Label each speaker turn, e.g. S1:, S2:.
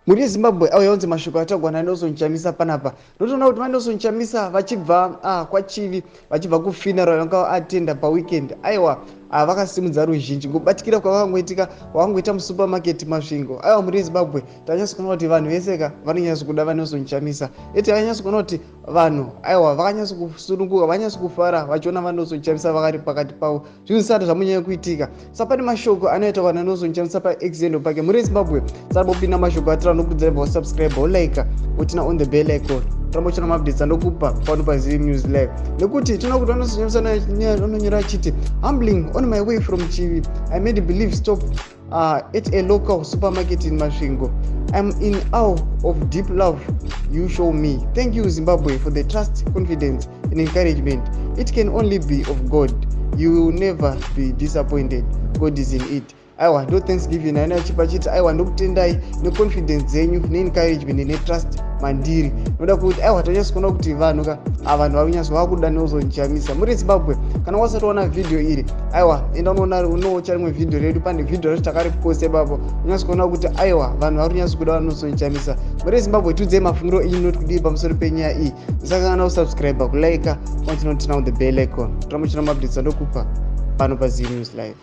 S1: muri Zimbabwe auya onzi mashoko atagwa naNelson Chamisa panapa. Ndotoona kuti vaNelson Chamisa vachibva kwachivi vachibva kufuneral yanga atenda paweekend. Aiwa vakasimudza ruzhinji kubatikira kwavangoita musupermarket masvingo. Aiwa muri Zimbabwe tanyasa kuona kuti vanhu veseka vanonyasa kuda vaNelson Chamisa. Eti vanyasa kuona kuti vanhu aiwa vakanyasa kusununguka vanyasa kufara vachiona vaNelson Chamisa vakari pakati pavo. Zvinhu zvisati zvamonyanya kuitika. Saka pane mashoko anoita vaNelson Chamisa paexendo pake muri Zimbabwe. Sarabopinda mashoko atira nokudzaiva subscribe like utina on the bell icon. Tamochana updates andokupa pano paZim News Live. Nekuti tinokuti vaNelson Chamisa anonyora achiti humbling on my way from Chivi. I made believe stop at a local supermarket in Masvingo. I'm in awe of deep love you show me. Thank you Zimbabwe for the trust, confidence and encouragement. It can only be of God. You will never be disappointed. God is in it. Aiwa ndo Thanksgiving ana chipachiti aiwa ndokutendai neconfidence dzenyu neencouragement netrust mandiri. Noda kuti aiwa tanyasa kuona kuti vanhu vakunyasa vakuda Nelson Chamisa muri Zimbabwe. Kana wasatoona video iri aiwa enda unoocha rimwe video redu pane video racho takariposta ipapo unyasa kuona kuti aiwa vanhu vakunyasa kuda Nelson Chamisa muri Zimbabwe. Tiudzei mafungiro enyu noti kudii pamusoro penyaya iyi. Saka kana usubscribe kulike continue on the bell icon. Tamuchina updates andokupa pano paZim News Live.